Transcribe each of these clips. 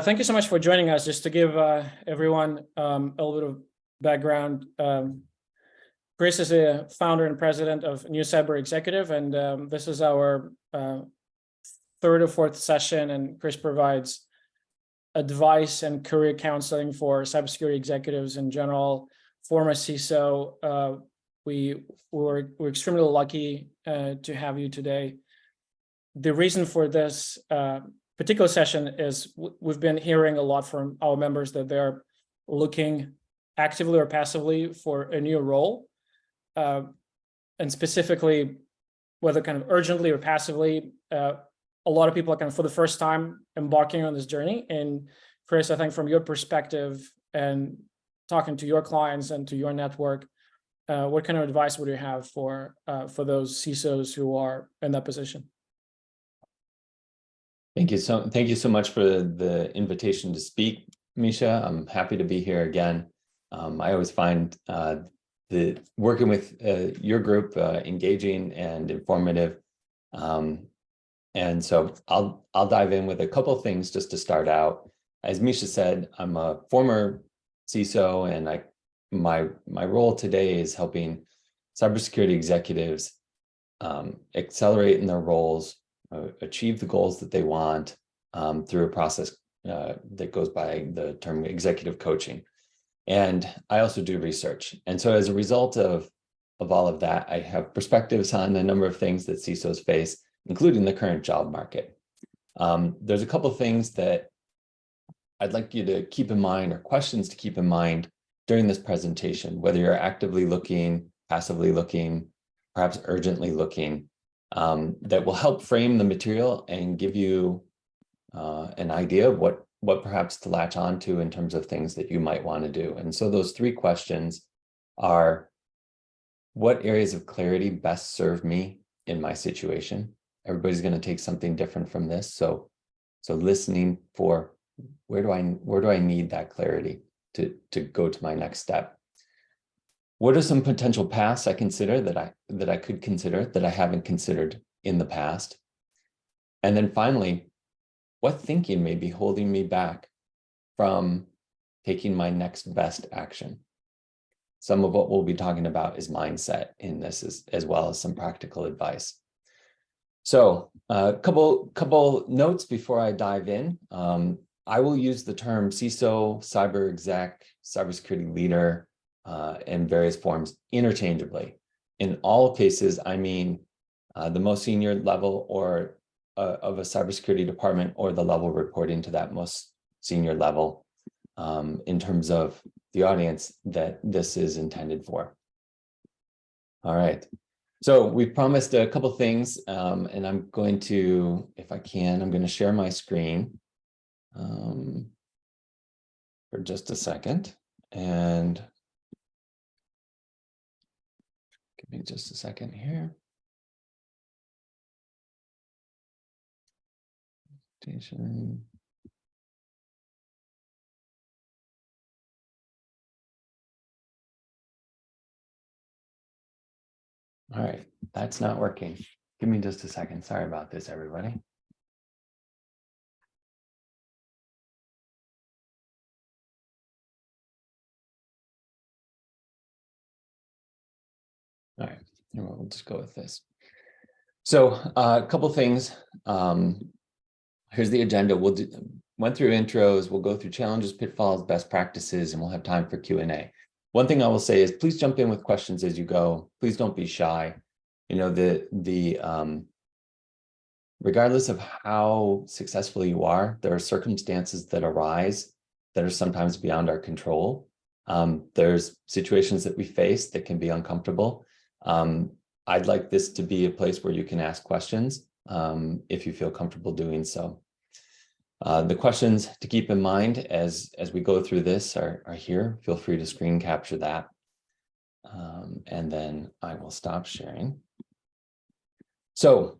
Thank you so much for joining us. Just to give everyone a little bit of background, Chris is a founder and president of New Cyber Executive, and this is our third or fourth session, and Chris provides advice and career counseling for cybersecurity executives in general. Former CISO, we're extremely lucky to have you today. The reason for this particular session is we've been hearing a lot from our members that they're looking actively or passively for a new role, and specifically, whether kind of urgently or passively, a lot of people are kind of for the first time embarking on this journey. And Chris, I think from your perspective and talking to your clients and to your network, what kind of advice would you have for those CISOs who are in that position? Thank you so much for the invitation to speak, Misha. I'm happy to be here again. I always find the working with your group engaging and informative. And so I'll dive in with a couple of things just to start out. As Misha said, I'm a former CISO, and my role today is helping cybersecurity executives accelerate in their roles, achieve the goals that they want through a process that goes by the term executive coaching. And I also do research. And so as a result of all of that, I have perspectives on a number of things that CISOs face, including the current job market. There's a couple of things that I'd like you to keep in mind, or questions to keep in mind during this presentation, whether you're actively looking, passively looking, perhaps urgently looking, that will help frame the material and give you an idea of what perhaps to latch on to in terms of things that you might want to do. And so those three questions are: what areas of clarity best serve me in my situation? Everybody's going to take something different from this. So listening for where do I need that clarity to go to my next step? What are some potential paths I consider that I could consider that I haven't considered in the past? And then finally, what thinking may be holding me back from taking my next best action? Some of what we'll be talking about is mindset in this, as well as some practical advice. So a couple notes before I dive in. I will use the term CISO, cyber exec, cybersecurity leader, in various forms interchangeably. In all cases, I mean the most senior level or of a cybersecurity department, or the level reporting to that most senior level, in terms of the audience that this is intended for. All right. So we promised a couple things, and I'm going to, if I can, I'm going to share my screen for just a second, and give me just a second here. All right, that's not working. Give me just a second. Sorry about this, everybody. All right, we'll just go with this. So a couple things. Here's the agenda. Went through intros. We'll go through challenges, pitfalls, best practices, and we'll have time for Q&A. One thing I will say is please jump in with questions as you go. Please don't be shy. You know, regardless of how successful you are, there are circumstances that arise that are sometimes beyond our control. There's situations that we face that can be uncomfortable. I'd like this to be a place where you can ask questions if you feel comfortable doing so. The questions to keep in mind as we go through this are here. Feel free to screen capture that. And then I will stop sharing. So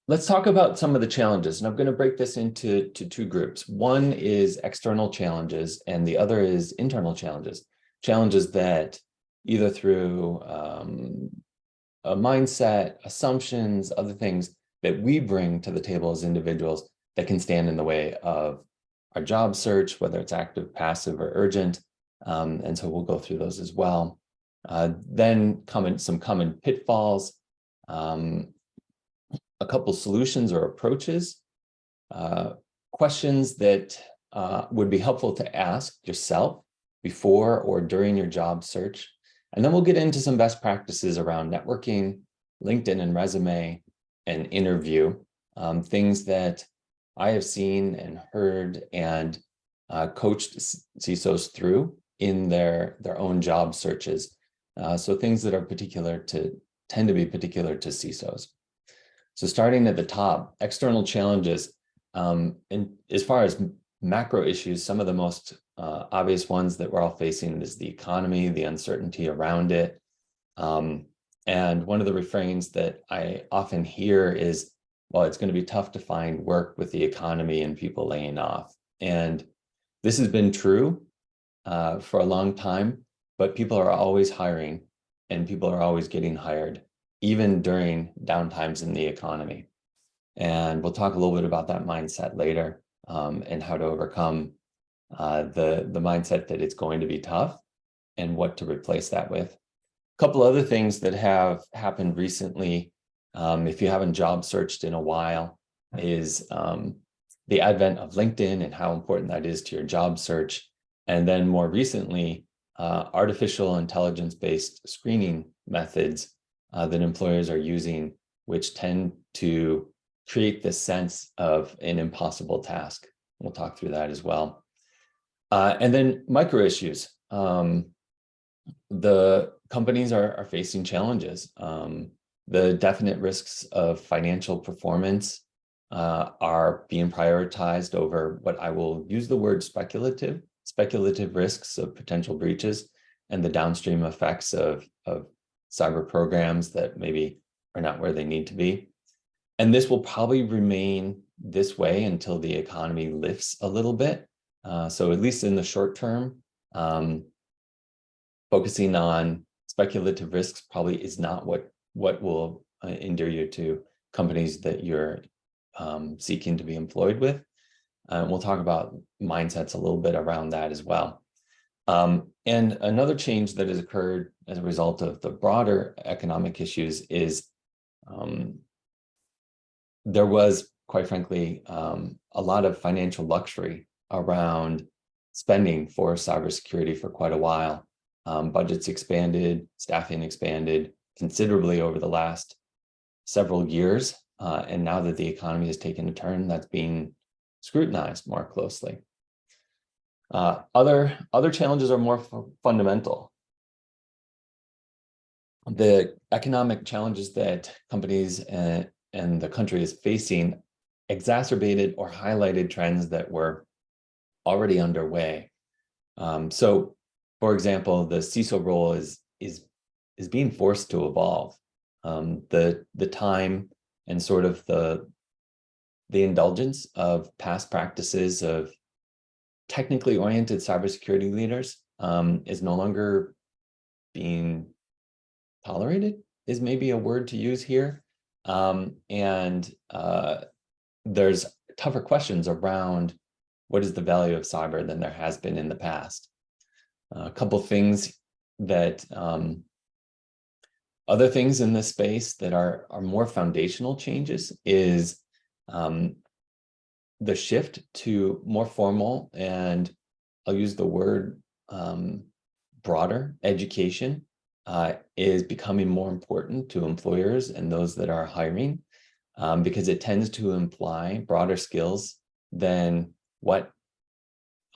let's talk about some of the challenges. And I'm going to break this into two groups. One is external challenges, and the other is internal challenges. Challenges that either through a mindset, assumptions, other things that we bring to the table as individuals that can stand in the way of our job search, whether it's active, passive, or urgent. And so we'll go through those as well. Then some common pitfalls, a couple solutions or approaches, questions that would be helpful to ask yourself before or during your job search. And then we'll get into some best practices around networking, LinkedIn and resume, and interview, things that I have seen and heard and coached CISOs through in their own job searches. So things that are tend to be particular to CISOs. So starting at the top, external challenges. And as far as macro issues, some of the most obvious ones that we're all facing is the economy, the uncertainty around it. And one of the refrains that I often hear is, well, it's going to be tough to find work with the economy and people laying off. And this has been true for a long time, but people are always hiring and people are always getting hired, even during downtimes in the economy. And we'll talk a little bit about that mindset later, and how to overcome the mindset that it's going to be tough and what to replace that with. A couple other things that have happened recently, if you haven't job searched in a while, is the advent of LinkedIn and how important that is to your job search. And then more recently, artificial intelligence-based screening methods that employers are using, which tend to create this sense of an impossible task. We'll talk through that as well. And then micro issues. The companies are facing challenges. The definite risks of financial performance are being prioritized over what I will use the word speculative risks of potential breaches and the downstream effects of cyber programs that maybe are not where they need to be. And this will probably remain this way until the economy lifts a little bit. So at least in the short term, focusing on speculative risks probably is not what will endear you to companies that you're seeking to be employed with. We'll talk about mindsets a little bit around that as well. And another change that has occurred as a result of the broader economic issues is there was, quite frankly, a lot of financial luxury around spending for cybersecurity for quite a while. Budgets expanded, staffing expanded considerably over the last several years. And now that the economy has taken a turn, that's being scrutinized more closely. Other challenges are more fundamental. The economic challenges that companies and the country is facing exacerbated or highlighted trends that were already underway. So, for example, the CISO role is being forced to evolve. The time and sort of the indulgence of past practices of technically oriented cybersecurity leaders is no longer being tolerated, is maybe a word to use here. And there's tougher questions around what is the value of cyber than there has been in the past. A couple things that other things in this space that are more foundational changes is the shift to more formal, and I'll use the word broader education is becoming more important to employers and those that are hiring, because it tends to imply broader skills than what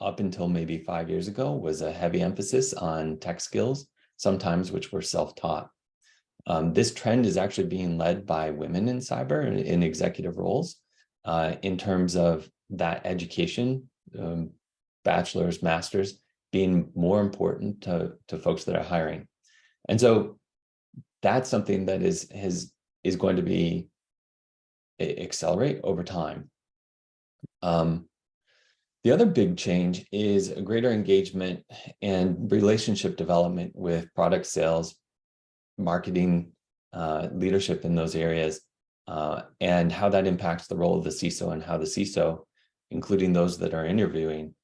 up until maybe 5 years ago was a heavy emphasis on tech skills, sometimes which were self-taught. This trend is actually being led by women in cyber in executive roles, in terms of that education, bachelor's, master's, being more important to folks that are hiring. And so that's something that is going to be accelerate over time. The other big change is a greater engagement and relationship development with product sales, marketing, leadership in those areas, and how that impacts the role of the CISO and how the CISO including those that are interviewing,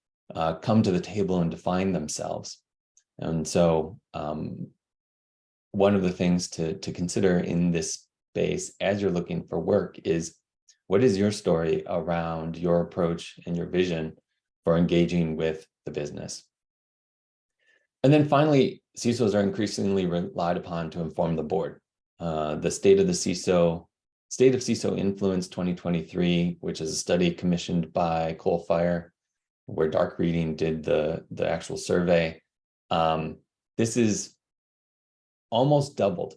come to the table and define themselves. And so one of the things to consider in this space as you're looking for work is, what is your story around your approach and your vision for engaging with the business? And then finally, CISOs are increasingly relied upon to inform the board. The State of CISO Influence 2023, which is a study commissioned by Coalfire, where Dark Reading did the actual survey. This is almost doubled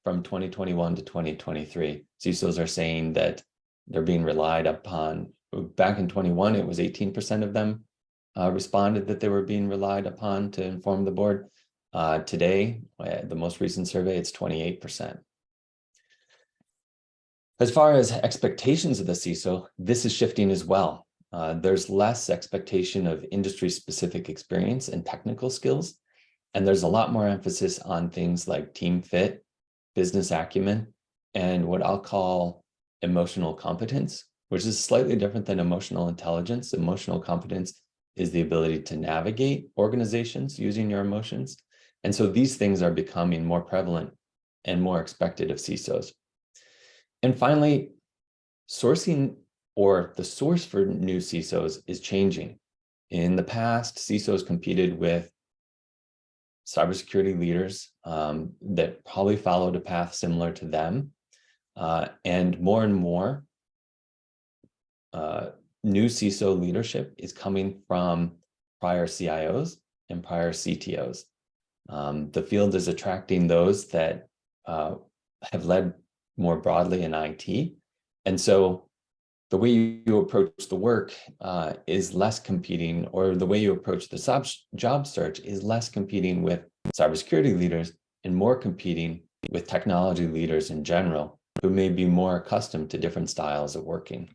from 2021 to 2023. CISOs are saying that they're being relied upon. Back in 21, it was 18% of them responded that they were being relied upon to inform the board. Today, the most recent survey, it's 28%. As far as expectations of the CISO, this is shifting as well. There's less expectation of industry-specific experience and technical skills, and there's a lot more emphasis on things like team fit, business acumen, and what I'll call emotional competence, which is slightly different than emotional intelligence. Emotional competence is the ability to navigate organizations using your emotions. And so these things are becoming more prevalent and more expected of CISOs. And finally, sourcing, or the source for new CISOs, is changing. In the past, CISOs competed with cybersecurity leaders that probably followed a path similar to them. And more new CISO leadership is coming from prior CIOs and prior CTOs. The field is attracting those that have led more broadly in IT. And so the way you approach the work is less competing, or the way you approach the job search is less competing with cybersecurity leaders and more competing with technology leaders in general, who may be more accustomed to different styles of working.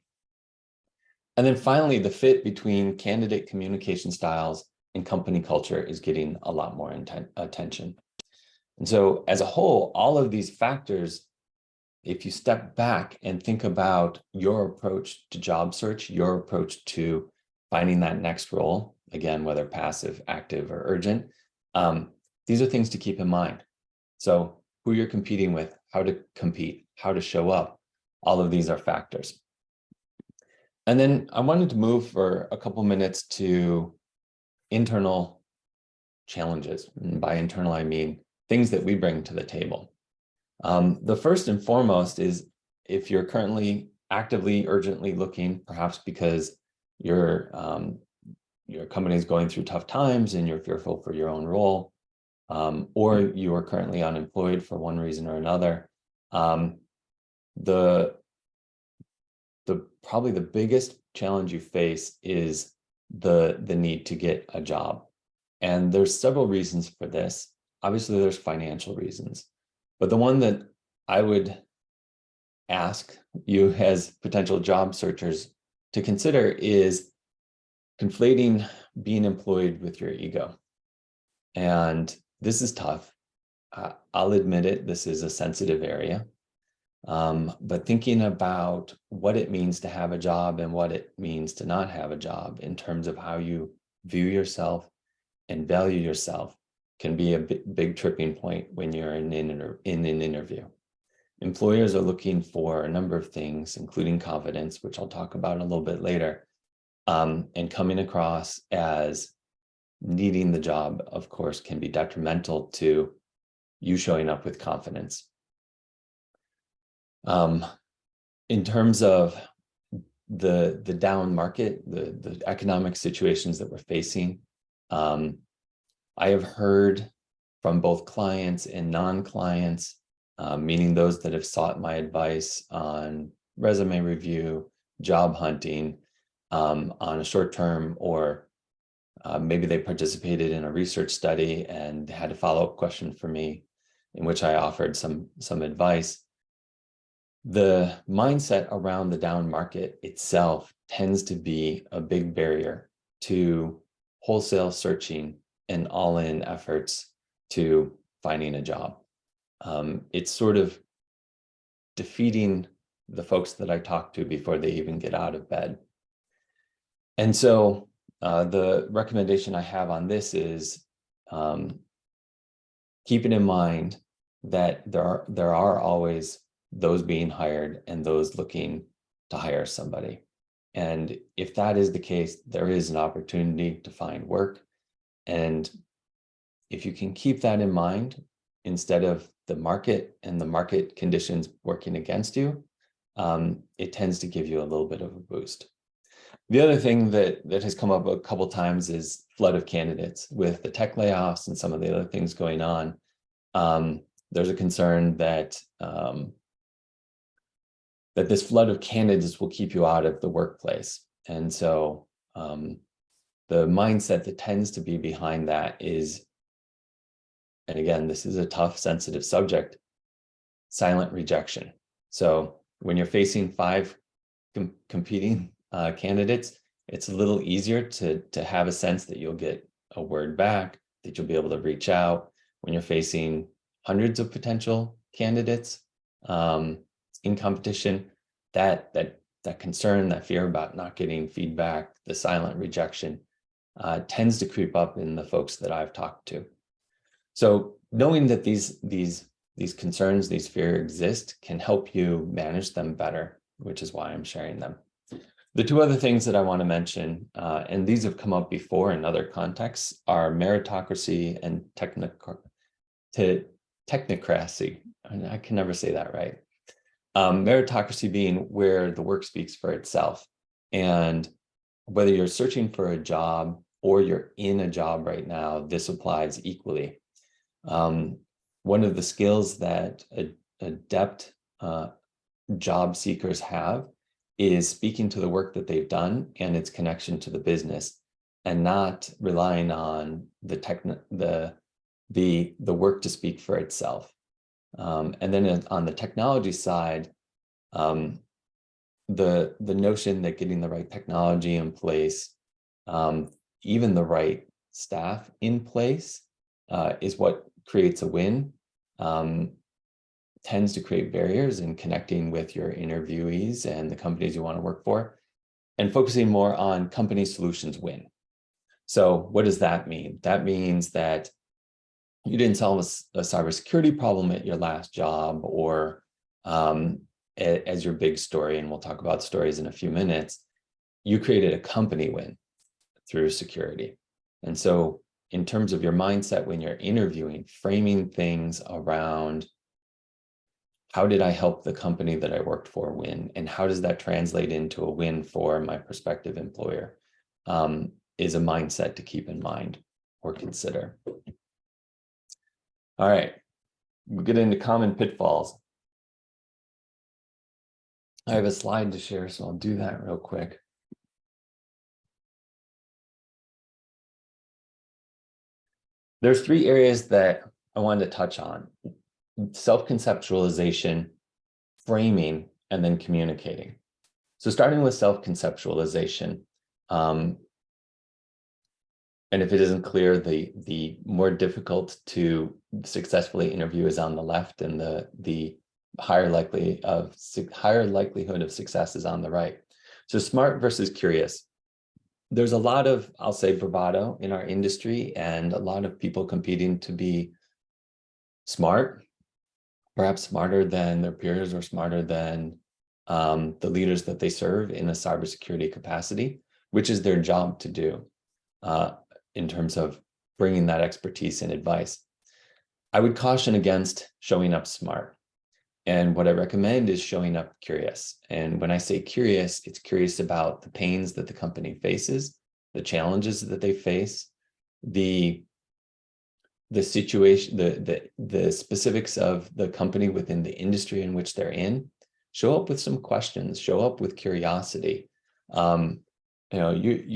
And then finally, the fit between candidate communication styles and company culture is getting a lot more attention. And so as a whole, all of these factors, if you step back and think about your approach to job search, your approach to finding that next role, again, whether passive, active, or urgent, these are things to keep in mind. So who you're competing with, how to compete, how to show up, all of these are factors. And then I wanted to move for a couple minutes to internal challenges. And by internal, I mean things that we bring to the table. The first and foremost is, if you're currently actively, urgently looking, perhaps because your company is going through tough times and you're fearful for your own role, or you are currently unemployed for one reason or another, probably the biggest challenge you face is the need to get a job. And there's several reasons for this. Obviously, there's financial reasons. But the one that I would ask you as potential job searchers to consider is conflating being employed with your ego. And this is tough. I'll admit it, this is a sensitive area. But thinking about what it means to have a job and what it means to not have a job in terms of how you view yourself and value yourself can be a big tripping point when you're in an interview. Employers are looking for a number of things, including confidence, which I'll talk about a little bit later, and coming across as needing the job, of course, can be detrimental to you showing up with confidence. In terms of the down market, the economic situations that we're facing, I have heard from both clients and non-clients, meaning those that have sought my advice on resume review, job hunting, on a short term, or maybe they participated in a research study and had a follow-up question for me, in which I offered some advice. The mindset around the down market itself tends to be a big barrier to wholesale searching and all-in efforts to finding a job. It's sort of defeating the folks that I talk to before they even get out of bed. And so the recommendation I have on this is keeping in mind that there are always those being hired and those looking to hire somebody. And if that is the case, there is an opportunity to find work. And if you can keep that in mind, instead of the market and the market conditions working against you, it tends to give you a little bit of a boost. The other thing that has come up a couple times is flood of candidates with the tech layoffs and some of the other things going on. There's a concern that that this flood of candidates will keep you out of the workplace. And so the mindset that tends to be behind that is, and again, this is a tough, sensitive subject, silent rejection. So when you're facing 5 competing candidates, it's a little easier to have a sense that you'll get a word back, that you'll be able to reach out. When you're facing hundreds of potential candidates in competition, that concern, that fear about not getting feedback, the silent rejection tends to creep up in the folks that I've talked to. So knowing that these concerns, these fears exist, can help you manage them better, which is why I'm sharing them. The 2 other things that I want to mention, and these have come up before in other contexts, are meritocracy and technocracy. I can never say that right. Meritocracy being where the work speaks for itself. And whether you're searching for a job or you're in a job right now, this applies equally. One of the skills that adept job seekers have is speaking to the work that they've done and its connection to the business, and not relying on the work to speak for itself. And then on the technology side, the notion that getting the right technology in place, even the right staff in place, is what creates a win, tends to create barriers in connecting with your interviewees and the companies you want to work for, and focusing more on company solutions win. So what does that mean? That means that you didn't solve a cybersecurity problem at your last job, or as your big story, and we'll talk about stories in a few minutes, you created a company win through security. And so in terms of your mindset when you're interviewing, framing things around how did I help the company that I worked for win, and how does that translate into a win for my prospective employer, is a mindset to keep in mind or consider. All right, we'll get into common pitfalls. I have a slide to share, so I'll do that real quick. There's 3 areas that I wanted to touch on: self-conceptualization, framing, and then communicating. So starting with self-conceptualization, and if it isn't clear, the more difficult to successfully interview is on the left, and the higher likelihood of success is on the right. So smart versus curious. There's a lot of, I'll say, bravado in our industry, and a lot of people competing to be smart, perhaps smarter than their peers or smarter than the leaders that they serve in a cybersecurity capacity, which is their job to do in terms of bringing that expertise and advice. I would caution against showing up smart. And what I recommend is showing up curious. And when I say curious, it's curious about the pains that the company faces, the challenges that they face, the situation, the specifics of the company within the industry in which they're in. Show up with some questions, show up with curiosity. You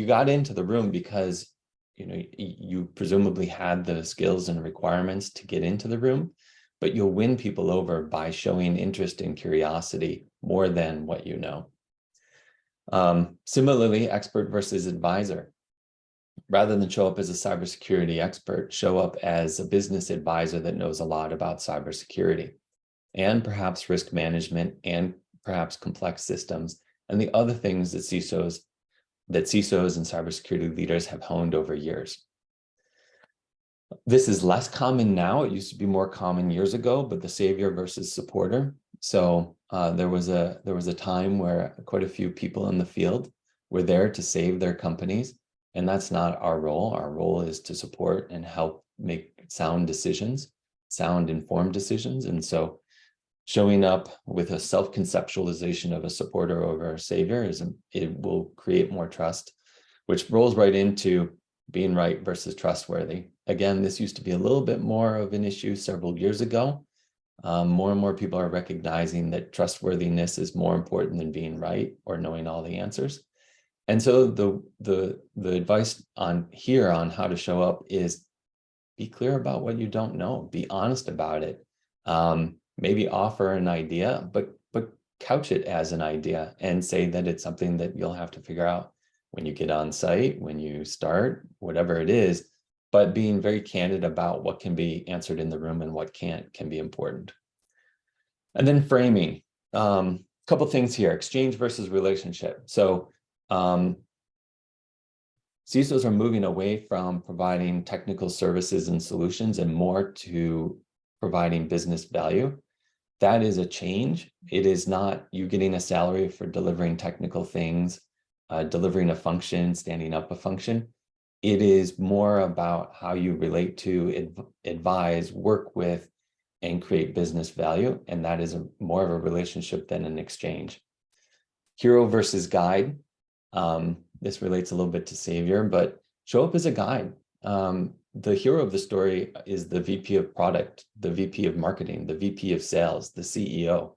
got into the room because you presumably had the skills and requirements to get into the room, but you'll win people over by showing interest and curiosity more than what you know. Similarly, expert versus advisor. Rather than show up as a cybersecurity expert, show up as a business advisor that knows a lot about cybersecurity and perhaps risk management and perhaps complex systems and the other things that CISOs that CISOs and cybersecurity leaders have honed over years. This is less common now. It used to be more common years ago, but the savior versus supporter. So there was a time where quite a few people in the field were there to save their companies, and that's not our role. Our role is to support and help make sound decisions, sound informed decisions. And so showing up with a self-conceptualization of a supporter over a savior it will create more trust, which rolls right into being right versus trustworthy. Again, this used to be a little bit more of an issue several years ago. More and more people are recognizing that trustworthiness is more important than being right or knowing all the answers. And so the advice on how to show up is be clear about what you don't know, be honest about it. Maybe offer an idea, but couch it as an idea and say that it's something that you'll have to figure out when you get on site, when you start, whatever it is, but being very candid about what can be answered in the room and what can't can be important. And then framing, couple things here, exchange versus relationship. So CISOs are moving away from providing technical services and solutions and more to providing business value. That is a change. It is not you getting a salary for delivering technical things, delivering a function, standing up a function. It is more about how you relate to, advise, work with, and create business value. And that is more of a relationship than an exchange. Hero versus guide. This relates a little bit to savior, but show up as a guide. The hero of the story is the VP of product, the VP of marketing, the VP of sales, the CEO.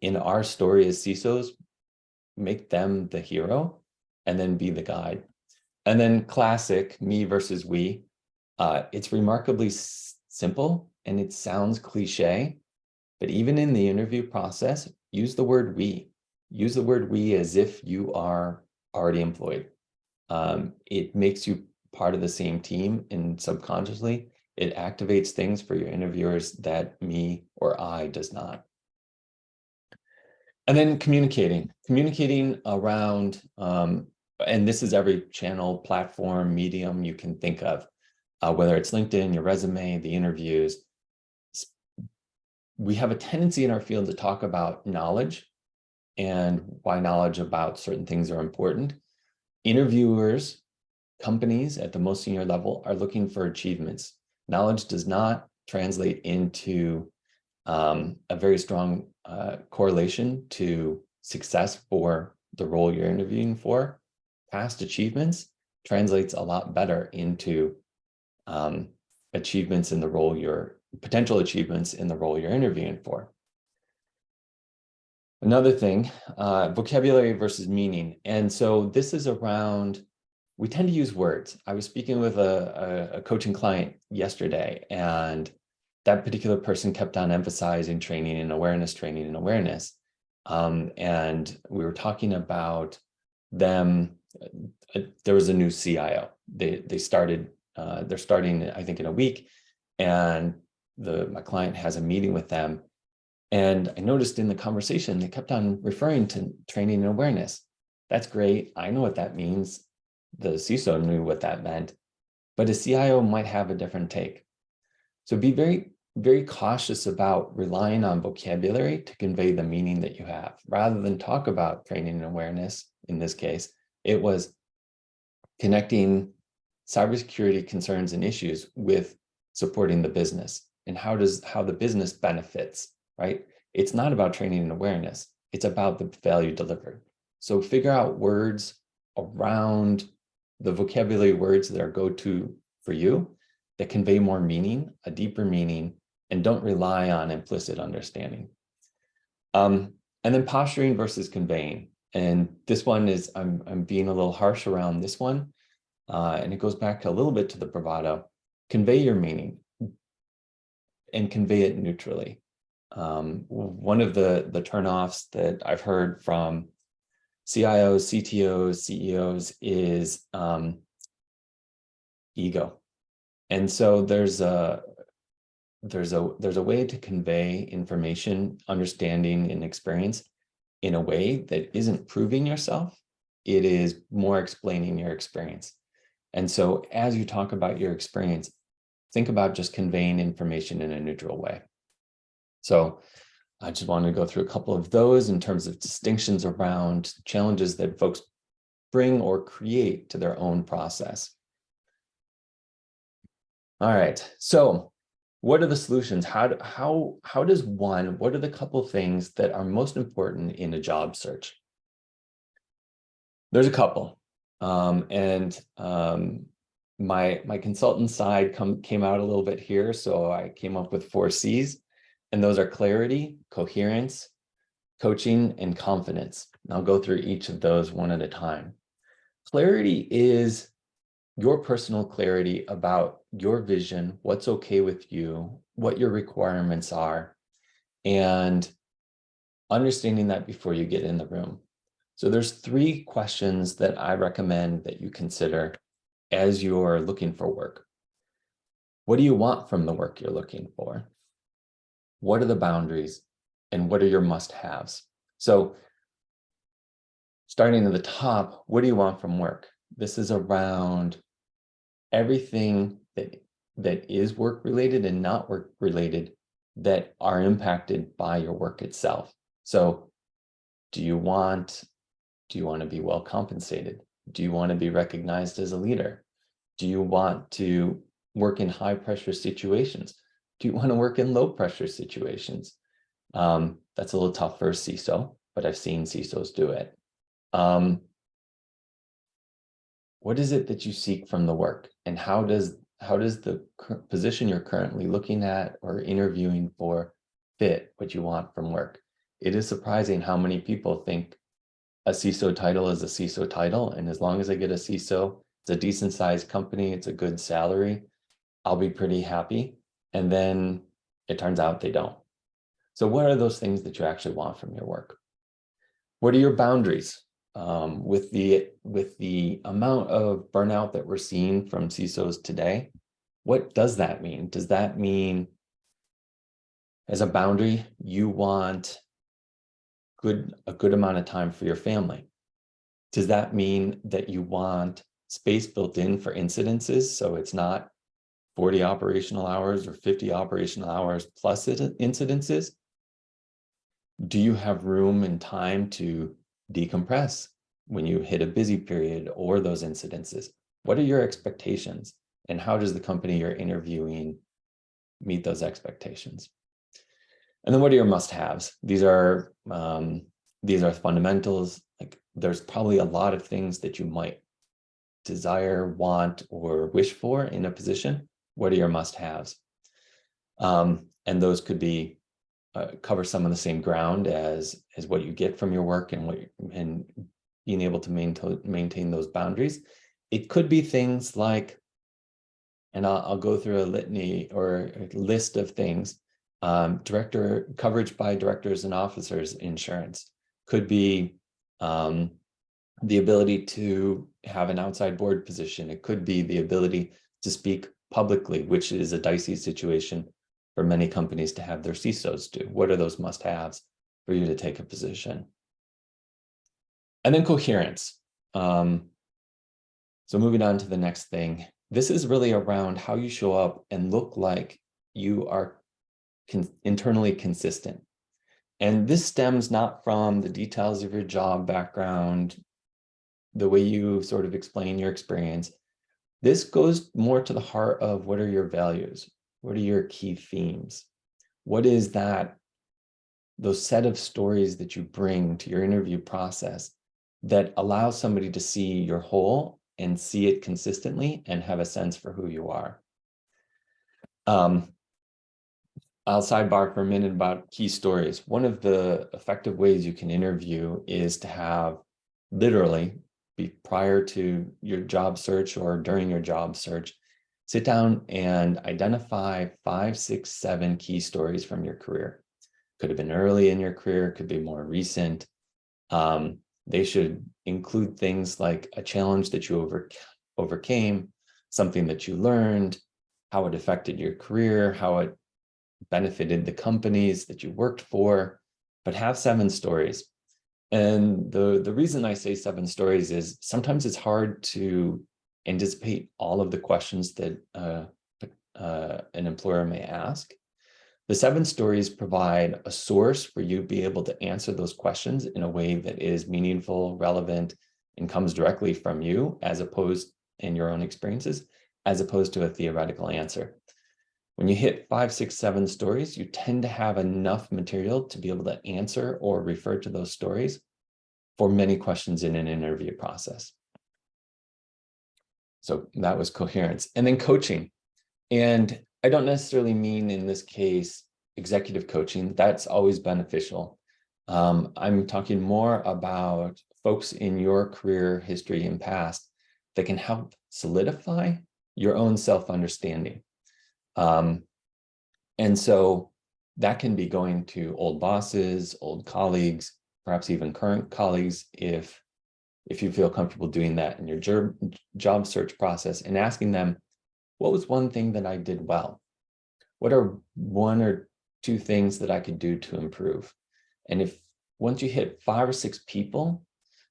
In our story as CISOs, make them the hero and then be the guide. And then classic, me versus we. It's remarkably simple and it sounds cliche, but even in the interview process, use the word we. Use the word we as if you are already employed. It makes you part of the same team, and subconsciously, it activates things for your interviewers that me or I does not. And then communicating around, and this is every channel, platform, medium you can think of, whether it's LinkedIn, your resume, the interviews. We have a tendency in our field to talk about knowledge and why knowledge about certain things are important. Interviewers, companies at the most senior level are looking for achievements. Knowledge does not translate into a very strong correlation to success for the role you're interviewing for. Past achievements translates a lot better into achievements in the role potential achievements in the role you're interviewing for. Another thing, vocabulary versus meaning. And so this is around, we tend to use words. I was speaking with a coaching client yesterday, and that particular person kept on emphasizing training and awareness, training and awareness. And we were talking about them. There was a new CIO. They're starting, I think, in a week, and my client has a meeting with them. And I noticed in the conversation, they kept on referring to training and awareness. That's great. I know what that means. The CISO knew what that meant, but a CIO might have a different take. So be very, very cautious about relying on vocabulary to convey the meaning that you have. Rather than talk about training and awareness, in this case, it was connecting cybersecurity concerns and issues with supporting the business and how the business benefits. Right? It's not about training and awareness. It's about the value delivered. So figure out words around the vocabulary words that are go-to for you that convey more meaning, a deeper meaning, and don't rely on implicit understanding. And then posturing versus conveying. And this one is, I'm being a little harsh around this one. And it goes back a little bit to the bravado. Convey your meaning and convey it neutrally. One of the turnoffs that I've heard from CIOs, CTOs, CEOs is ego. And so there's a way to convey information, understanding, and experience in a way that isn't proving yourself, it is more explaining your experience. And so as you talk about your experience, think about just conveying information in a neutral way. So I just wanted to go through a couple of those in terms of distinctions around challenges that folks bring or create to their own process. All right, so what are the solutions? What are the couple of things that are most important in a job search? There's a couple. My consultant side came out a little bit here, so I came up with 4 C's, and those are clarity, coherence, coaching, and confidence. And I'll go through each of those one at a time. Clarity is your personal clarity about your vision, what's okay with you, what your requirements are, and understanding that before you get in the room. So there's 3 questions that I recommend that you consider as you're looking for work. What do you want from the work you're looking for? What are the boundaries? And what are your must-haves? So starting at the top, what do you want from work? This is around everything that is work-related and not work-related that are impacted by your work itself. So do you want to be well compensated? Do you want to be recognized as a leader? Do you want to work in high pressure situations? Do you want to work in low pressure situations? That's a little tough for a CISO, but I've seen CISOs do it. What is it that you seek from the work, and how does the position you're currently looking at or interviewing for fit what you want from work? It is surprising how many people think a CISO title is a CISO title, and as long as I get a CISO, it's a decent sized company, it's a good salary, I'll be pretty happy. And then it turns out they don't. So what are those things that you actually want from your work? What are your boundaries? With the amount of burnout that we're seeing from CISOs today, what does that mean? Does that mean, as a boundary, you want a good amount of time for your family? Does that mean that you want space built in for incidences, so it's not 40 operational hours or 50 operational hours plus incidences? Do you have room and time to decompress when you hit a busy period or those incidences? What are your expectations, and how does the company you're interviewing meet those expectations? And then what are your must-haves? These are fundamentals. Like, there's probably a lot of things that you might desire, want, or wish for in a position. What are your must-haves? And those could be cover some of the same ground as what you get from your work and being able to maintain those boundaries. It could be things like, and I'll go through a litany or a list of things. Director coverage by directors and officers insurance could be the ability to have an outside board position. It could be the ability to speak publicly, which is a dicey situation for many companies to have their CISOs do. What are those must-haves for you to take a position? And then coherence. So moving on to the next thing, this is really around how you show up and look like you are internally consistent. And this stems not from the details of your job background, the way you sort of explain your experience. This goes more to the heart of what are your values? What are your key themes? What is those set of stories that you bring to your interview process that allows somebody to see your whole and see it consistently and have a sense for who you are? I'll sidebar for a minute about key stories. One of the effective ways you can interview is to have literally, prior to your job search or during your job search, sit down and identify 5, 6, 7 key stories from your career. Could have been early in your career, could be more recent. They should include things like a challenge that you overcame, something that you learned, how it affected your career, how it benefited the companies that you worked for, but have 7 stories. And the reason I say 7 stories is sometimes it's hard to anticipate all of the questions that an employer may ask. The 7 stories provide a source for you to be able to answer those questions in a way that is meaningful, relevant, and comes directly from you, as opposed in your own experiences, as opposed to a theoretical answer. When you hit 5, 6, 7 stories, you tend to have enough material to be able to answer or refer to those stories for many questions in an interview process. So that was coherence. And then coaching. And I don't necessarily mean in this case executive coaching. That's always beneficial. I'm talking more about folks in your career history and past that can help solidify your own self-understanding. And so that can be going to old bosses, old colleagues, perhaps even current colleagues, if you feel comfortable doing that in your job search process, and asking them, what was one thing that I did well? What are 1 or 2 things that I could do to improve? And if once you hit 5 or 6 people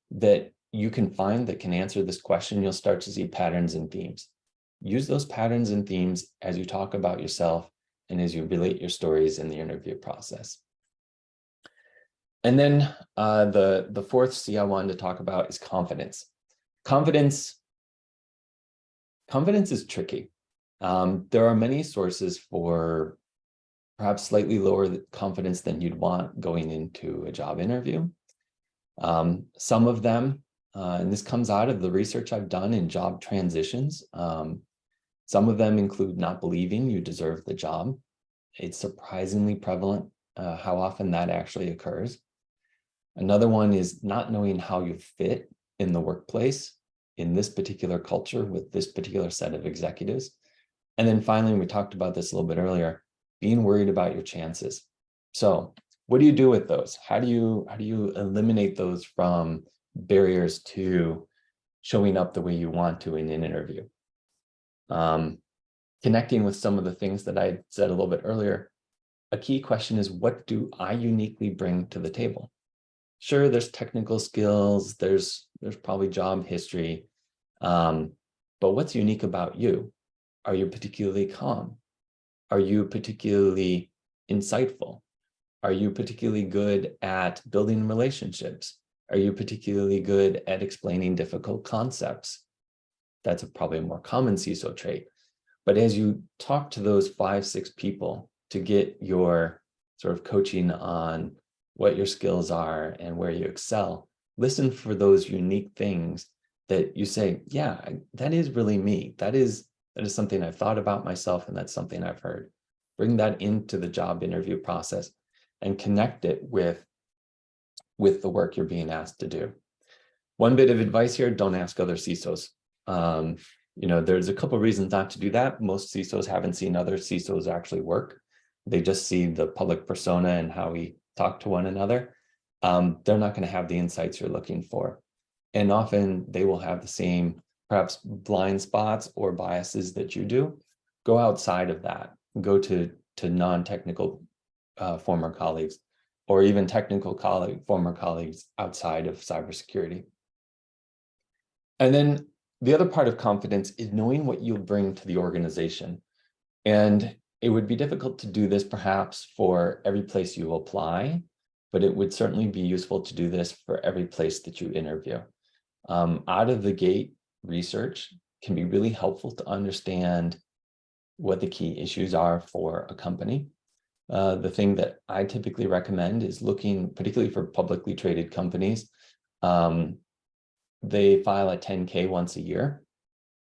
that you can find that can answer this question, you'll start to see patterns and themes. Use those patterns and themes as you talk about yourself and as you relate your stories in the interview process. And then the 4th C I wanted to talk about is confidence. Confidence is tricky. There are many sources for perhaps slightly lower confidence than you'd want going into a job interview. Some of them, and this comes out of the research I've done in job transitions, some of them include not believing you deserve the job. It's surprisingly prevalent how often that actually occurs. Another one is not knowing how you fit in the workplace, in this particular culture with this particular set of executives. And then finally, we talked about this a little bit earlier, being worried about your chances. So what do you do with those? How do you eliminate those from barriers to showing up the way you want to in an interview? Connecting with some of the things that I said a little bit earlier, a key question is, what do I uniquely bring to the table? Sure, there's technical skills, there's probably job history, but what's unique about you? Are you particularly calm? Are you particularly insightful? Are you particularly good at building relationships? Are you particularly good at explaining difficult concepts? That's probably a more common CISO trait. But as you talk to those 5, 6 people to get your sort of coaching on what your skills are and where you excel, listen for those unique things that you say, yeah, that is really me. That is something I've thought about myself, and that's something I've heard. Bring that into the job interview process and connect it with the work you're being asked to do. One bit of advice here, don't ask other CISOs. There's a couple of reasons not to do that. Most CISOs haven't seen other CISOs actually work. They just see the public persona and how we talk to one another. They're not going to have the insights you're looking for. And often they will have the same, perhaps blind spots or biases that you do. Go outside of that. Go to non-technical former colleagues, or even technical former colleagues outside of cybersecurity. And then the other part of confidence is knowing what you'll bring to the organization. And it would be difficult to do this perhaps for every place you apply, but it would certainly be useful to do this for every place that you interview. Out of the gate research can be really helpful to understand what the key issues are for a company. The thing that I typically recommend is looking, particularly for publicly traded companies. They file a 10K once a year,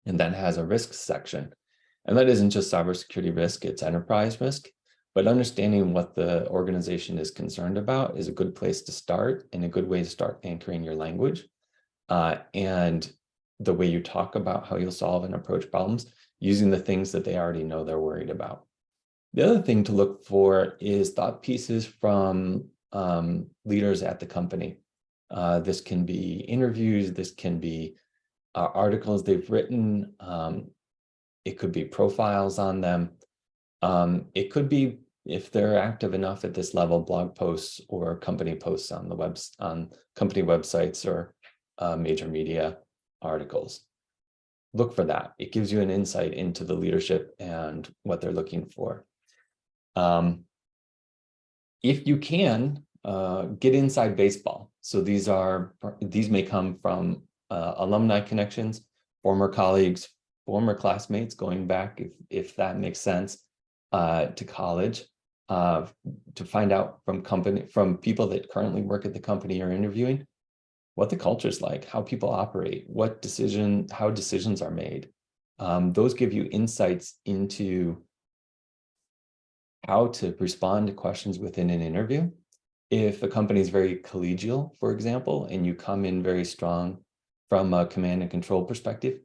and that has a risk section. And that isn't just cybersecurity risk, it's enterprise risk. But understanding what the organization is concerned about is a good place to start, and a good way to start anchoring your language and the way you talk about how you'll solve and approach problems using the things that they already know they're worried about. The other thing to look for is thought pieces from leaders at the company. This can be interviews, this can be articles they've written, it could be profiles on them. It could be if they're active enough at this level, blog posts or company posts on the on company websites or major media articles. Look for that. It gives you an insight into the leadership and what they're looking for. If you can, get inside baseball. So these may come from alumni connections, former colleagues, former classmates, going back, if that makes sense, to college, to find out from people that currently work at the company you're interviewing, what the culture's like, how people operate, how decisions are made. Those give you insights into how to respond to questions within an interview. If a company is very collegial, for example, and you come in very strong from a command and control perspective,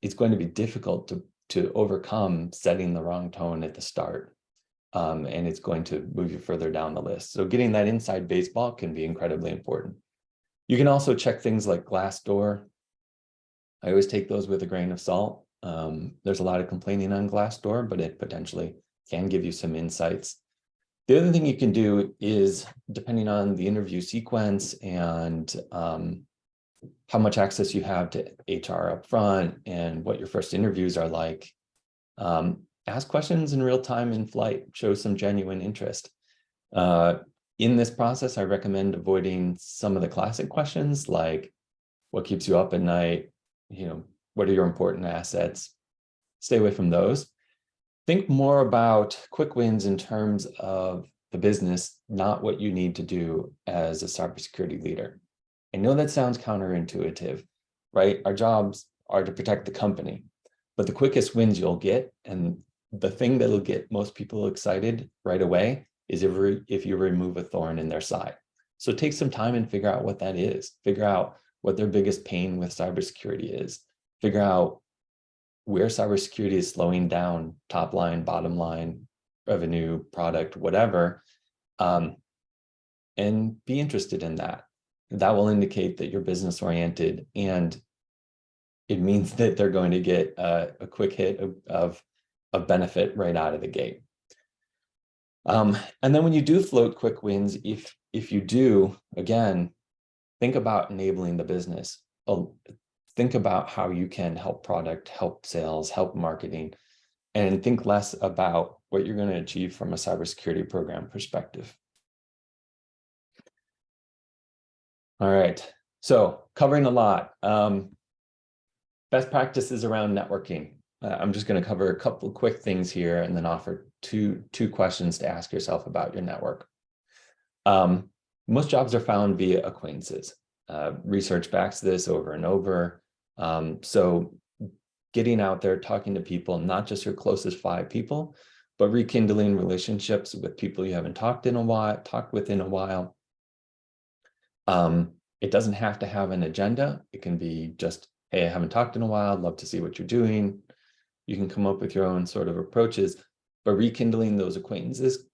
it's going to be difficult to overcome setting the wrong tone at the start. And it's going to move you further down the list. So getting that inside baseball can be incredibly important. You can also check things like Glassdoor. I always take those with a grain of salt. There's a lot of complaining on Glassdoor, but it potentially can give you some insights. The other thing you can do is, depending on the interview sequence and how much access you have to HR up front and what your first interviews are like, ask questions in real time in flight, show some genuine interest. In this process, I recommend avoiding some of the classic questions like, what keeps you up at night? What are your important assets? Stay away from those. Think more about quick wins in terms of the business, not what you need to do as a cybersecurity leader. I know that sounds counterintuitive, right? Our jobs are to protect the company, but the quickest wins you'll get, and the thing that'll get most people excited right away, is if you remove a thorn in their side. So take some time and figure out what that is. Figure out what their biggest pain with cybersecurity is. Figure out where cybersecurity is slowing down top line, bottom line, revenue, product, whatever, and be interested in that. That will indicate that you're business oriented, and it means that they're going to get a quick hit of benefit right out of the gate. And then when you do float quick wins, if you do, again, think about enabling the business. Think about how you can help product, help sales, help marketing, and think less about what you're going to achieve from a cybersecurity program perspective. All right, so covering a lot. Best practices around networking. I'm just going to cover a couple of quick things here and then offer two questions to ask yourself about your network. Most jobs are found via acquaintances. Research backs this over and over. So getting out there, talking to people, not just your closest 5 people, but rekindling relationships with people you haven't talked with in a while. It doesn't have to have an agenda. It can be just, hey, I haven't talked in a while. I'd love to see what you're doing. You can come up with your own sort of approaches, but rekindling those acquaintances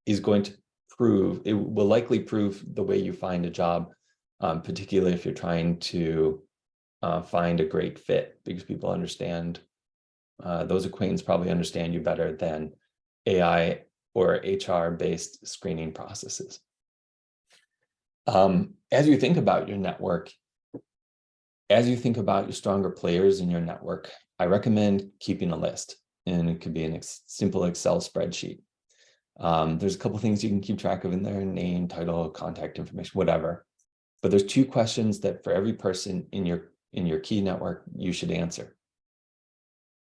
is going to it will likely prove the way you find a job, particularly if you're trying to find a great fit, because people understand, those acquaintances probably understand you better than AI or HR-based screening processes. As you think about your network, as you think about your stronger players in your network, I recommend keeping a list, and it could be a simple Excel spreadsheet. There's a couple things you can keep track of in there: name, title, contact information, whatever. But there's 2 questions that for every person in your key network, you should answer.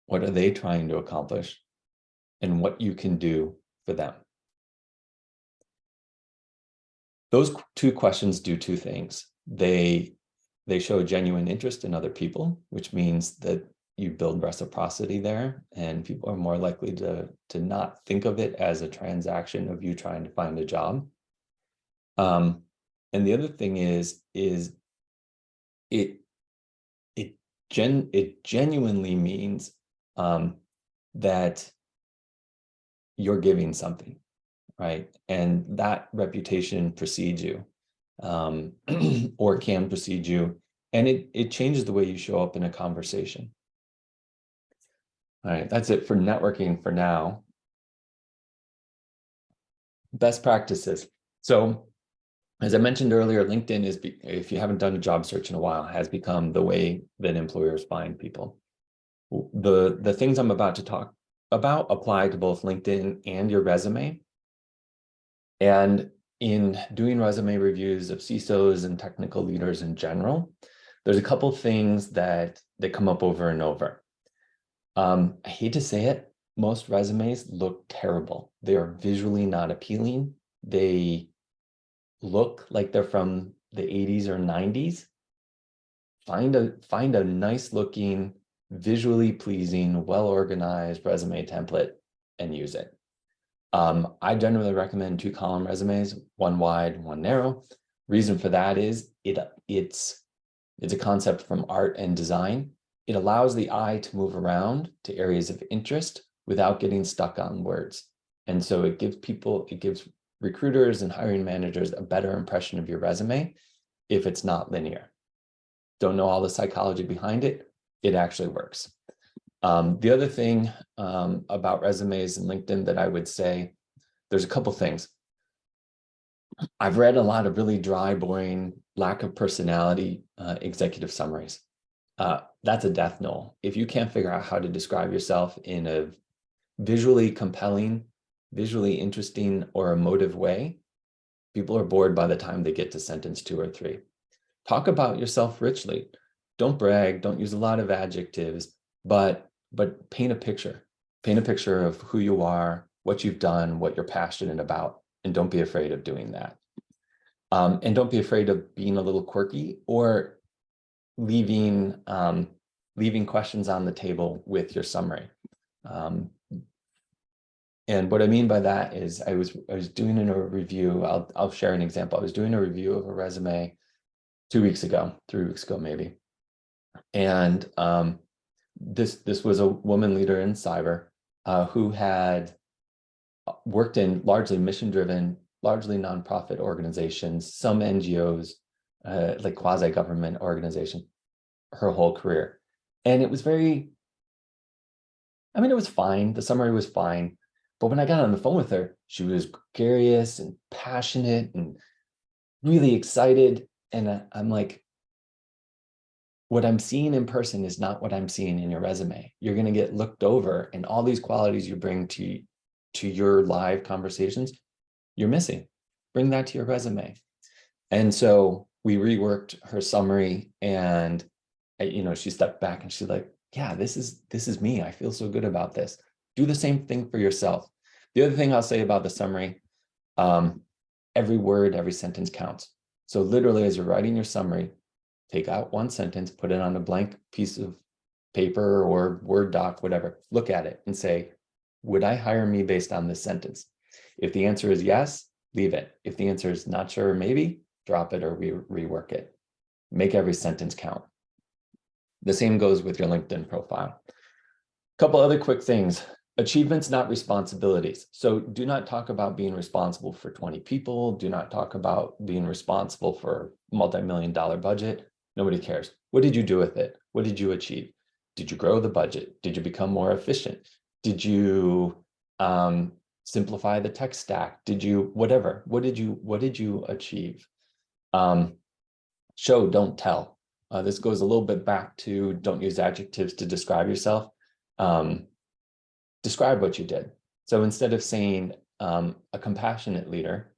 What are they trying to accomplish, and what you can do for them? Those 2 questions do 2 things. They show genuine interest in other people, which means that you build reciprocity there, and people are more likely to not think of it as a transaction of you trying to find a job. And the other thing is it genuinely means that you're giving something, right? And that reputation precedes you, or can precede you, and it changes the way you show up in a conversation. All right, that's it for networking for now. Best practices. So as I mentioned earlier, LinkedIn is, if you haven't done a job search in a while, has become the way that employers find people. The things I'm about to talk about apply to both LinkedIn and your resume. And in doing resume reviews of CISOs and technical leaders in general, there's a couple things that come up over and over. I hate to say it, most resumes look terrible. They are visually not appealing. They look like they're from the 80s or 90s. Find a nice looking, visually pleasing, well-organized resume template and use it. I generally recommend 2-column resumes, one wide, one narrow. Reason for that is it's a concept from art and design. It allows the eye to move around to areas of interest without getting stuck on words. And so it gives recruiters and hiring managers a better impression of your resume if it's not linear. Don't know all the psychology behind it, it actually works. The other thing about resumes and LinkedIn that I would say, there's a couple things. I've read a lot of really dry, boring, lack of personality executive summaries. That's a death knell. If you can't figure out how to describe yourself in a visually compelling, visually interesting, or emotive way, people are bored by the time they get to sentence 2 or 3. Talk about yourself richly. Don't brag, don't use a lot of adjectives, but paint a picture. Paint a picture of who you are, what you've done, what you're passionate about, and don't be afraid of doing that. And don't be afraid of being a little quirky or leaving questions on the table with your summary. And what I mean by that is I was doing a review. I'll share an example. I was doing a review of a resume 3 weeks ago maybe. And this was a woman leader in cyber who had worked in largely mission-driven, largely nonprofit organizations, some NGOs, like quasi-government organizations, her whole career. And it was it was fine. The summary was fine. But when I got on the phone with her, she was gregarious and passionate and really excited. And I'm like, what I'm seeing in person is not what I'm seeing in your resume. You're going to get looked over, and all these qualities you bring to your live conversations, you're missing. Bring that to your resume. And so we reworked her summary, and she stepped back and she's like, yeah, this is me. I feel so good about this. Do the same thing for yourself. The other thing I'll say about the summary, every word, every sentence counts. So literally, as you're writing your summary, take out one sentence, put it on a blank piece of paper or Word doc, whatever. Look at it and say, would I hire me based on this sentence? If the answer is yes, leave it. If the answer is not sure, maybe, drop it or rework it. Make every sentence count. The same goes with your LinkedIn profile. A couple other quick things. Achievements, not responsibilities. So do not talk about being responsible for 20 people. Do not talk about being responsible for a multi-million-dollar budget. Nobody cares. What did you do with it? What did you achieve? Did you grow the budget? Did you become more efficient? Did you simplify the tech stack? Did you whatever? What did you achieve? Show, don't tell. This goes a little bit back to don't use adjectives to describe yourself. Describe what you did. So instead of saying a compassionate leader,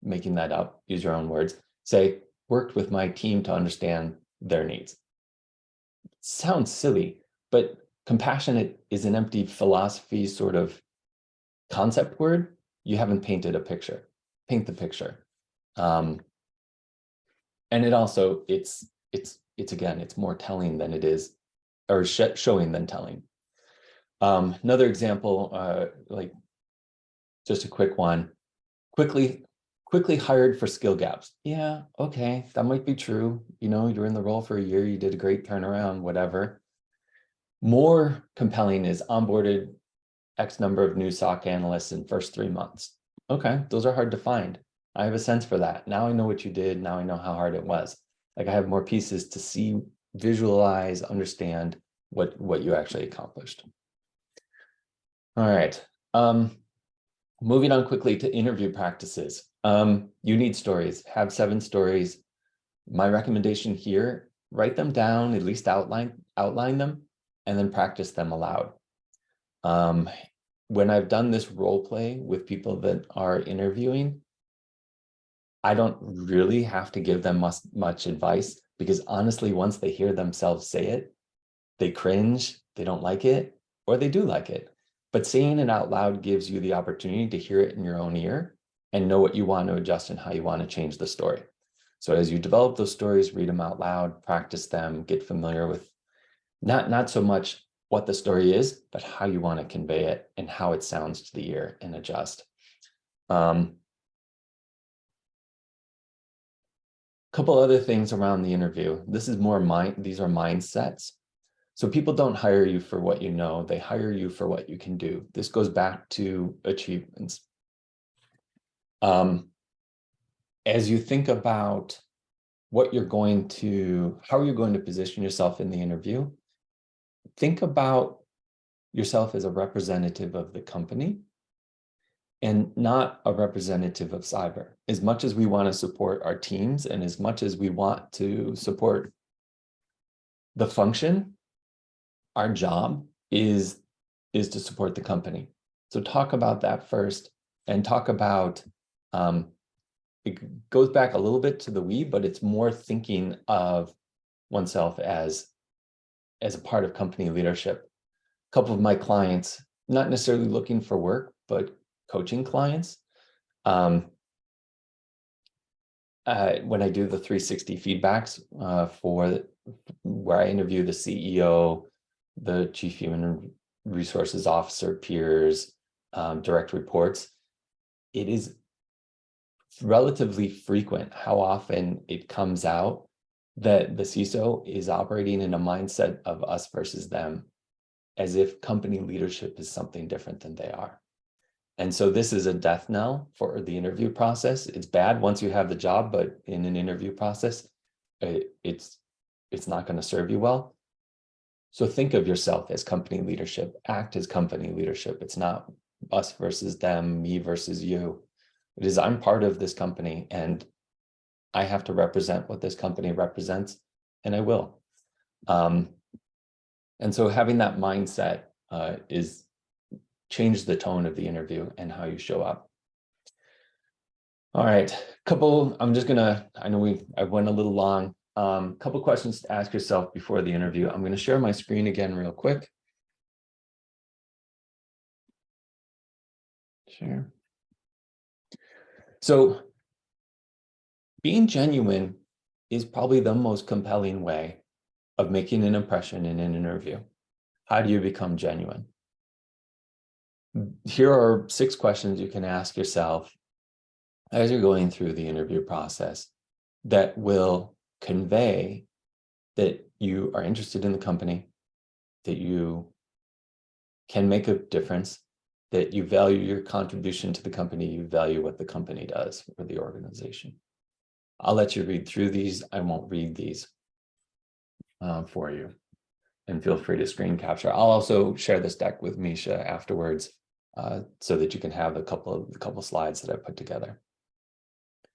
making that up, use your own words, say, worked with my team to understand their needs. Sounds silly, but compassionate is an empty philosophy sort of concept word. You haven't painted a picture. Paint the picture. And it also, it's again, it's more telling than it is, or showing than telling. Another example, like just a quick one, quickly hired for skill gaps. Yeah, okay, that might be true. You're in the role for a year, you did a great turnaround, whatever. More compelling is onboarded X number of new SOC analysts in first 3 months. Okay, those are hard to find. I have a sense for that. Now I know what you did. Now I know how hard it was. Like I have more pieces to see, visualize, understand what you actually accomplished. All right. Moving on quickly to interview practices. You need stories, have 7 stories. My recommendation here, write them down, at least outline them, and then practice them aloud. When I've done this role play with people that are interviewing, I don't really have to give them much advice, because honestly, once they hear themselves say it, they cringe, they don't like it, or they do like it. But saying it out loud gives you the opportunity to hear it in your own ear and know what you want to adjust and how you want to change the story. So as you develop those stories, read them out loud, practice them, get familiar with not so much what the story is, but how you want to convey it and how it sounds to the ear, and adjust. Couple other things around the interview. This is more these are mindsets. So people don't hire you for what you know, they hire you for what you can do. This goes back to achievements. As you think about how you're going to position yourself in the interview, think about yourself as a representative of the company and not a representative of cyber. As much as we want to support our teams and as much as we want to support the function, our job is to support the company. So talk about that first, and talk about, it goes back a little bit to the we, but it's more thinking of oneself as a part of company leadership. A couple of my clients, not necessarily looking for work, but coaching clients, when I do the 360 feedbacks for where I interview the CEO, the chief human resources officer, peers, direct reports, it is relatively frequent how often it comes out that the CISO is operating in a mindset of us versus them, as if company leadership is something different than they are. And so this is a death knell for the interview process. It's bad once you have the job, but in an interview process, it's not going to serve you well. So think of yourself as company leadership, act as company leadership. It's not us versus them, me versus you. It is, I'm part of this company and I have to represent what this company represents, and I will. And so having that mindset is change the tone of the interview and how you show up. All right, I know I went a little long. Couple questions to ask yourself before the interview. I'm going to share my screen again real quick. Share. So being genuine is probably the most compelling way of making an impression in an interview. How do you become genuine? Here are 6 questions you can ask yourself as you're going through the interview process that will convey that you are interested in the company, that you can make a difference, that you value your contribution to the company, you value what the company does for the organization. I'll let you read through these. I won't read these for you. And feel free to screen capture. I'll also share this deck with Misha afterwards so that you can have a couple slides that I put together.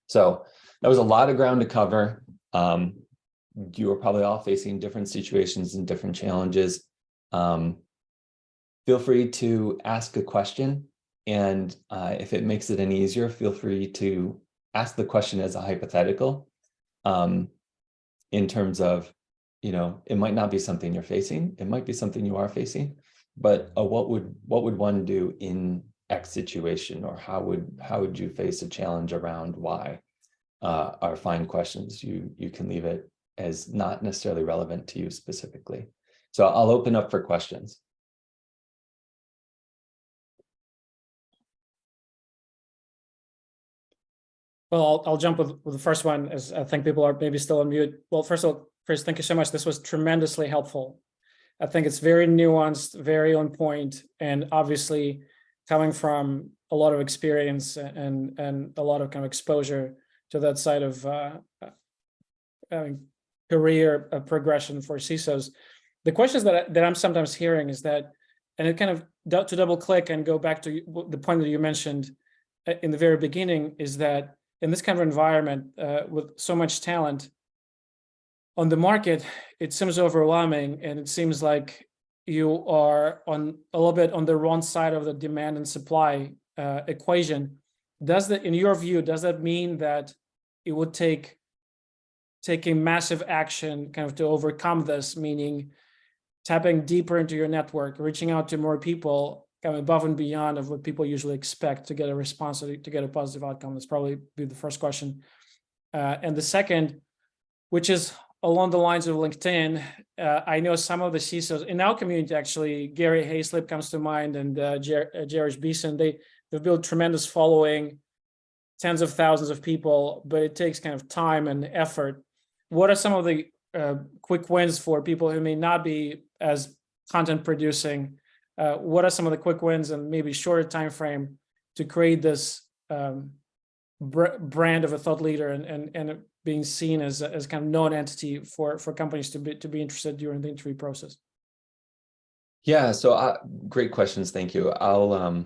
So that was a lot of ground to cover. You are probably all facing different situations and different challenges. Feel free to ask a question. And if it makes it any easier, feel free to ask the question as a hypothetical in terms of, it might not be something you're facing. It might be something you are facing, but what would one do in X situation, or how would you face a challenge around Y? Are fine questions. You can leave it as not necessarily relevant to you specifically. So I'll open up for questions. Well, I'll jump with the first one, as I think people are maybe still on mute. Well, first of all, Chris, thank you so much. This was tremendously helpful. I think it's very nuanced, very on point, and obviously coming from a lot of experience and a lot of kind of exposure to that side of career progression for CISOs. The questions that I'm sometimes hearing is that And it kind of, to double click and go back to the point that you mentioned in the very beginning, is that in this kind of environment with so much talent on the market, it seems overwhelming, and it seems like you are on a little bit on the wrong side of the demand and supply equation. Does that, in your view, does that mean that it would take a massive action kind of to overcome this, meaning tapping deeper into your network, reaching out to more people, kind of above and beyond of what people usually expect to get a response, to get a positive outcome? That's probably be the first question. And the second, which is along the lines of LinkedIn, I know some of the CISOs in our community, actually, Gary Hayslip comes to mind, and Jared Beeson, they've built tremendous following, tens of thousands of people, but it takes kind of time and effort. What are some of the quick wins for people who may not be as content producing? What are some of the quick wins and maybe shorter time frame to create this brand of a thought leader and being seen as kind of known entity for companies to be interested during the interview process? Yeah, so great questions. Thank you. I'll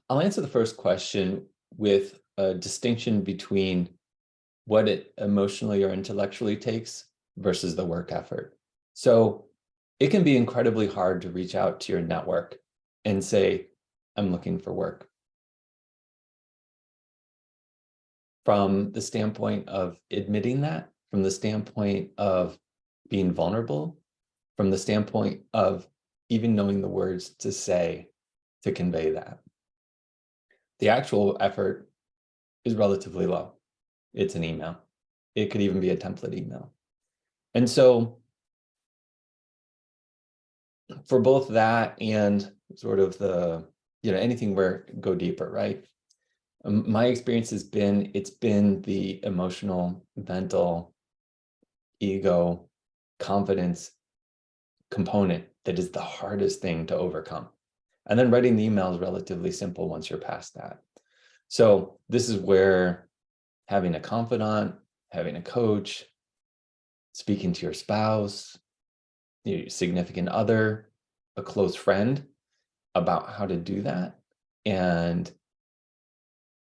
answer the first question with a distinction between what it emotionally or intellectually takes versus the work effort. So it can be incredibly hard to reach out to your network and say, I'm looking for work. From the standpoint of admitting that, from the standpoint of being vulnerable, from the standpoint of even knowing the words to say to convey that. The actual effort is relatively low. It's an email. It could even be a template email. And so for both that and sort of the, anything where go deeper, right? My experience has been, it's been the emotional, mental, ego, confidence component that is the hardest thing to overcome. And then writing the email is relatively simple once you're past that. So this is where having a confidant, having a coach, speaking to your spouse, your significant other, a close friend about how to do that, and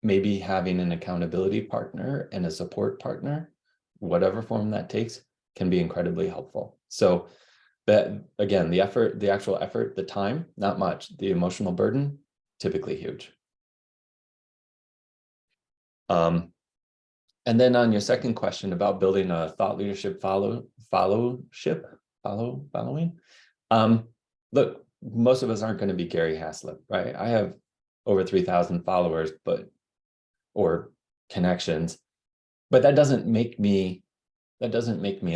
maybe having an accountability partner and a support partner, whatever form that takes, can be incredibly helpful. So that, again, the effort, the actual effort, the time, not much. The emotional burden, typically huge. And then on your second question about building a thought leadership following, look, most of us aren't going to be Gary Haslip, right? I have over 3,000 followers, or connections, but that doesn't make me a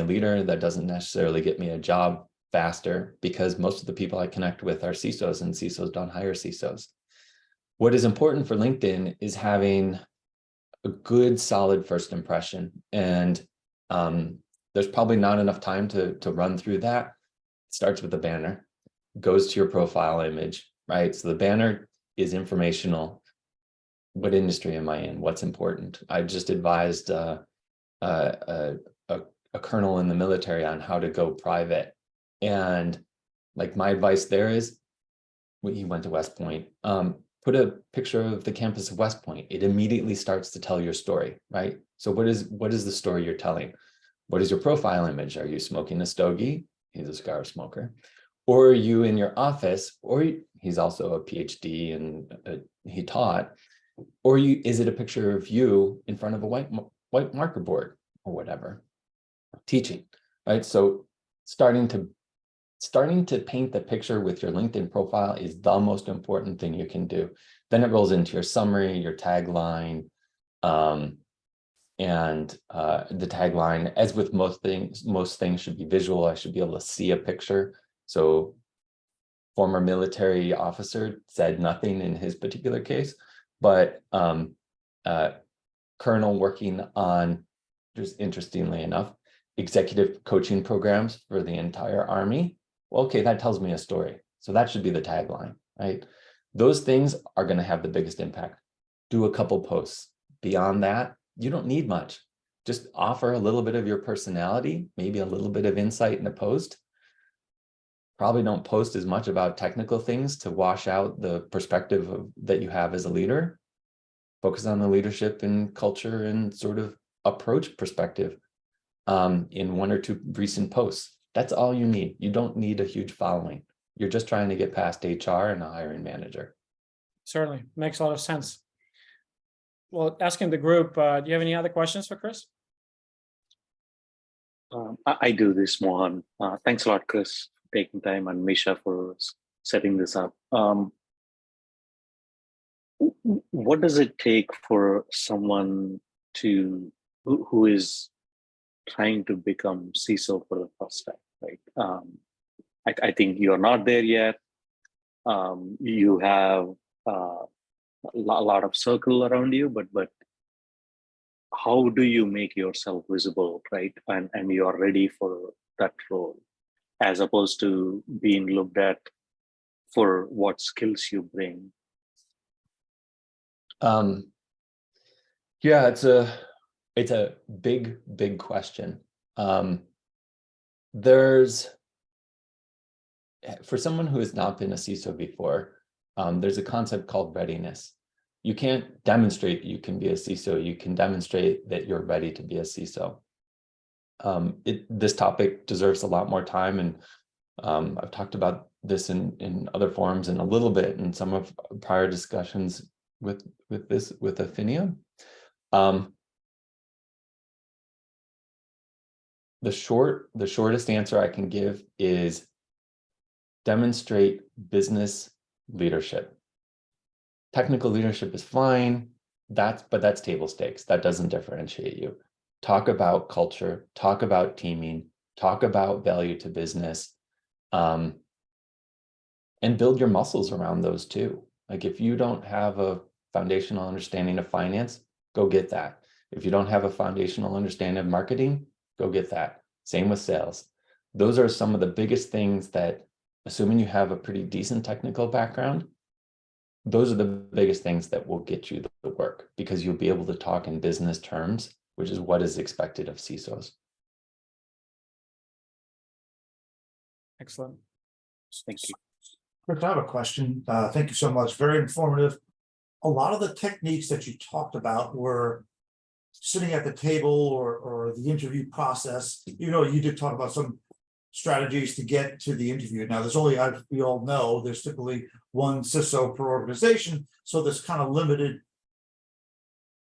leader. That doesn't necessarily get me a job faster, because most of the people I connect with are CISOs, and CISOs don't hire CISOs. What is important for LinkedIn is having a good, solid first impression. And there's probably not enough time to run through that. It starts with a banner, goes to your profile image, right? So the banner is informational. What industry am I in? What's important? I just advised a colonel in the military on how to go private. And like, my advice there is, when he went to West Point, put a picture of the campus of West Point. It immediately starts to tell your story, right? So what is the story you're telling? What is your profile image? Are you smoking a stogie? He's a cigar smoker. Or are you in your office? Or he's also a PhD and he taught. Or is it a picture of you in front of a white marker board or whatever, teaching, right? So starting to paint the picture with your LinkedIn profile is the most important thing you can do. Then it rolls into your summary, your tagline, and the tagline, as with most things should be visual. I should be able to see a picture. So former military officer said nothing in his particular case, but colonel working on, just interestingly enough, executive coaching programs for the entire Army. Well, okay, that tells me a story. So that should be the tagline, right? Those things are going to have the biggest impact. Do a couple posts. Beyond that, you don't need much. Just offer a little bit of your personality, maybe a little bit of insight in a post. probably don't post as much about technical things to wash out the perspective that you have as a leader. Focus on the leadership and culture and sort of approach perspective in 1 or 2 recent posts. That's all you need. You don't need a huge following. You're just trying to get past HR and a hiring manager. Certainly, makes a lot of sense. Well, asking the group, do you have any other questions for Chris? I do this, Mohan. Thanks a lot, Chris, for taking time, and Misha for setting this up. What does it take for someone who is trying to become CISO for the first time, right? I think you're not there yet. You have a lot of circle around you, but how do you make yourself visible, right? And you are ready for that role, as opposed to being looked at for what skills you bring. Yeah, it's a big question. For someone who has not been a CISO before, there's a concept called readiness. You can't demonstrate you can be a CISO. You can demonstrate that you're ready to be a CISO. This topic deserves a lot more time, and I've talked about this in other forums and a little bit in some of prior discussions with Affinia. The shortest answer I can give is demonstrate business leadership. Technical leadership is fine, but that's table stakes. That doesn't differentiate you. Talk about culture, talk about teaming, talk about value to business, and build your muscles around those too. Like, if you don't have a foundational understanding of finance, go get that. If you don't have a foundational understanding of marketing, go get that. Same with sales. Those are some of the biggest things that, assuming you have a pretty decent technical background, those are the biggest things that will get you the work, because you'll be able to talk in business terms, which is what is expected of CISOs. Excellent. Thank you. Chris, I have a question. Thank you so much. Very informative. A lot of the techniques that you talked about were sitting at the table or the interview process. You did talk about some strategies to get to the interview. Now, there's only, we all know, there's typically one CISO per organization, so there's kind of limited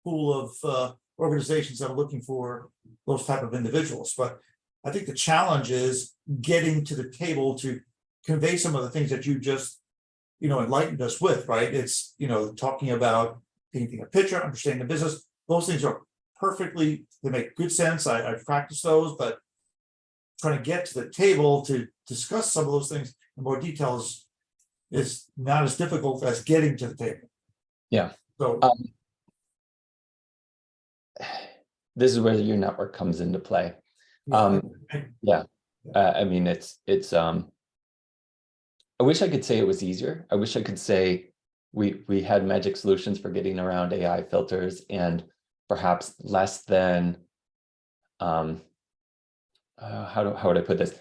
pool of organizations that are looking for those type of individuals. But I think the challenge is getting to the table to convey some of the things that you just, enlightened us with, right? It's, talking about painting a picture, understanding the business. Those things are perfectly, they make good sense. I've practiced those, but trying to get to the table to discuss some of those things in more details is not as difficult as getting to the table. Yeah. So this is where your network comes into play. yeah. I mean, it's I wish I could say it was easier. I wish I could say we had magic solutions for getting around AI filters and perhaps less than how would I put this?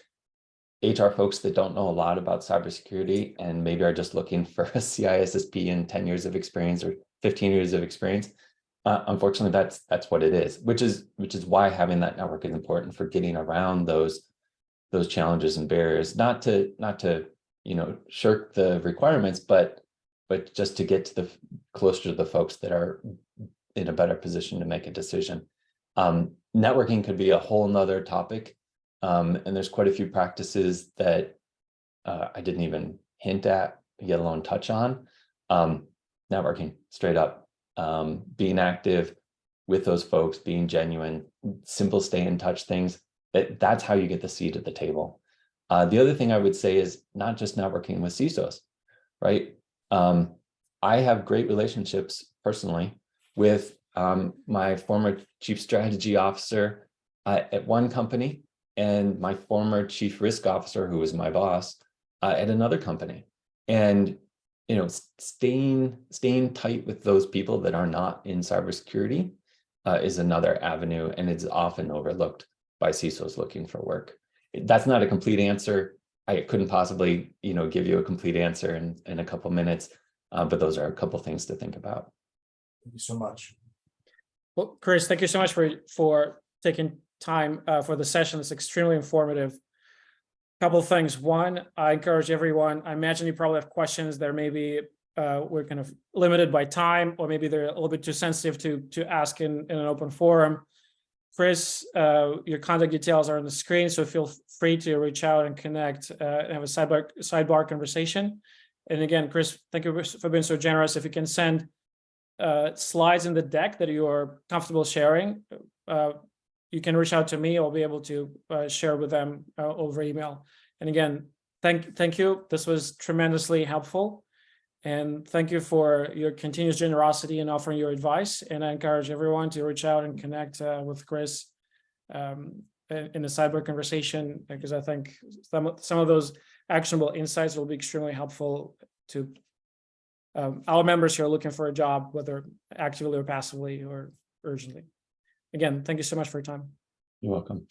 HR folks that don't know a lot about cybersecurity and maybe are just looking for a CISSP and 10 years of experience or 15 years of experience. Unfortunately, that's what it is, which is why having that network is important for getting around those challenges and barriers, not to shirk the requirements, but just to get to the closer to the folks that are in a better position to make a decision. Networking could be a whole nother topic. And there's quite a few practices that I didn't even hint at, yet alone touch on. Networking, straight up, being active with those folks, being genuine, simple stay in touch things, that's how you get the seat at the table. The other thing I would say is not just networking with CISOs, right? I have great relationships personally with my former chief strategy officer at one company and my former chief risk officer, who was my boss, at another company. And staying tight with those people that are not in cybersecurity is another avenue, and it's often overlooked by CISOs looking for work. That's not a complete answer. I couldn't possibly, give you a complete answer in a couple minutes, but those are a couple things to think about. Thank you so much. Well, Chris, thank you so much for taking time for the session. It's extremely informative. Couple of things. One, I encourage everyone. I imagine you probably have questions. There may be we're kind of limited by time, or maybe they're a little bit too sensitive to ask in an open forum. Chris, your contact details are on the screen, so feel free to reach out and connect and have a sidebar conversation. And again, Chris, thank you for being so generous. If you can send slides in the deck that you are comfortable sharing, you can reach out to me. I'll be able to share with them over email. And again, thank you. This was tremendously helpful. And thank you for your continuous generosity in offering your advice. And I encourage everyone to reach out and connect with Chris in a cyber conversation, because I think some of those actionable insights will be extremely helpful to our members who are looking for a job, whether actively or passively or urgently. Again, thank you so much for your time. You're welcome.